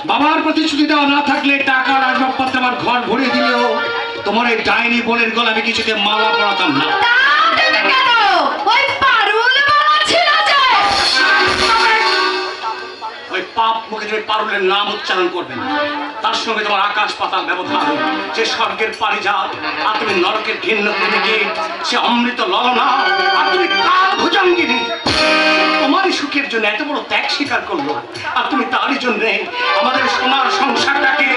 বাবার প্রতিশ্রুতি দেওয়া না থাকলে টাকার আসবাবপত্র আমার ঘর ভরে দিলেও তোমার এই ডাইনি বোনের গলা আমি কিছুতে মালা পরাতাম না। ওই পাপ মুখে তুমি পারুলের নাম উচ্চারণ করবেন, তার সঙ্গে তোমার আকাশ পাতাল ব্যবধান। যে স্বর্গের পারিজাত আর তুমি নরকের ঘৃণ্য প্রেমিকে, সে অমৃত ললনা আর তুমি কাল ভুজঙ্গিনী। তোমারই সুখের জন্য এত বড় ত্যাগ স্বীকার করলো, আর তুমি তারই জন্য আমাদের সোনার সংসারটাকে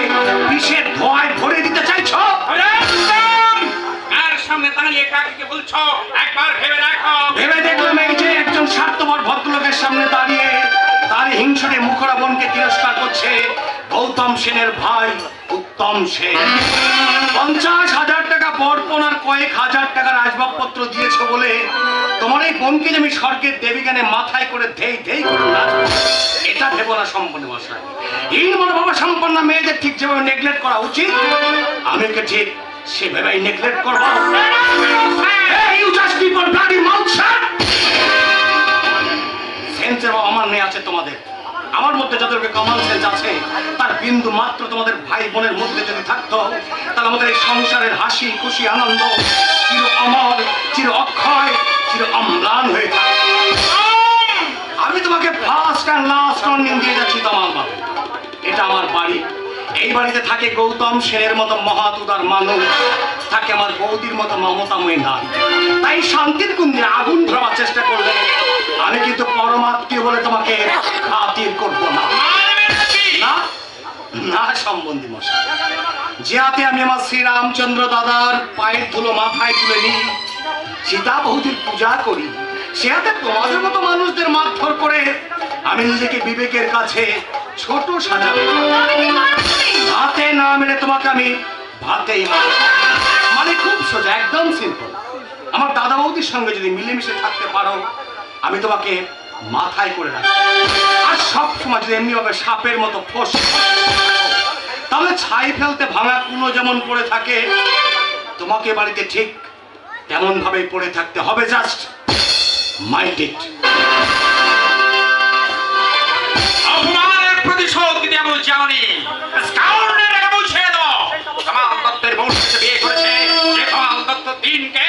বিষের ধোঁয়ায় ভরে দিতে চাইছো। আর সামনে দাঁড়িয়ে কাকে বলছো? একবার ভেবে দেখো। ভেবে দেখলাম এই যে একজন স্বার্থপর ভদ্রলোকের সামনে দাঁড়িয়ে তার হিংসরে মুখরা বোনকে তিরস্কার করছে গৌতম সেনের ভাই উত্তম সেন। 50,000 টাকা বর্পণ আর কয়েক হাজার টাকার আসবাবপত্র দিয়েছো বলে তোমার এই বোনকে যে আমি স্বর্গের দেবীগানে মাথায় করে ধেই ধেই করে নাচবো, এটা ভেবো না সম্পন্ন মশাই। এই মনোভাব সম্পন্ন মেয়েদের ঠিক যেভাবে নেগলেক্ট করা উচিত, আমি ওকে ঠিক সেভাবেই নেগলেক্ট করবো। You just keep your bloody mouth shut! সেন্সের আমার নেই আছে তোমাদের। আমার মধ্যে যাদেরকে কমন সেন্স আছে তার বিন্দু মাত্র তোমাদের ভাই বোনের মধ্যে যদি থাকতো, তাহলে আমাদের এই সংসারের হাসি খুশি আনন্দ চির অমর, চির অক্ষয়, চির অম্লান হয়ে থাকে। আমি তোমাকে ফার্স্ট অ্যান্ড লাস্ট ওয়ার্নিং দিয়ে যাচ্ছি তোমার বাবা, এটা আমার বাড়ি। এই বাড়িতে থাকে গৌতম সেনের মতো মহৎ উদার মানুষ, থাকে আমার বৌদির মতো মমতাময়ী নারী। তাই শান্তির কুণ্ডে আগুন ধরার চেষ্টা করলে আমি কিন্তু পরমাত্মীয় বলে তোমাকে খাতির করব না। না না সম্বন্ধী মশাই, যে হাতে আমি আমার শ্রীরামচন্দ্র দাদার পায়ের ধুলো মাথায় তুলে নিই, সীতা বহুদির পূজা করি, সে হাতে তোমাদের মতো মানুষদের মারধর করে আমি নিজেকে বিবেকের কাছে ছোট সাজাবো। হাতে না মেরে তোমাকে আমি ভাতেই মারব। মানে খুব সোজা, একদম সিম্পল। আমার দাদা বৌদির সঙ্গে যদি মিলেমিশে থাকতে পারো, আমি তোমাকে মাথায় করে রাখবো। আর সব সময় যদি এমনি ভাবে সাপের মতো ফোঁস, তাহলে ছাই ফেলতে ভাঙা কুনো যেমন পড়ে থাকে, তোমাকে বাড়িতে ঠিক তেমন ভাবে পড়ে থাকতে হবে। Just mind it. অপমানের প্রতিশোধ দিতে আমি জানি। স্কাউন্ডের আগে বুঝিয়ে দাও, কামাল দত্তের বংশে বিয়ে করেছে যে কামাল দত্ত দিনকে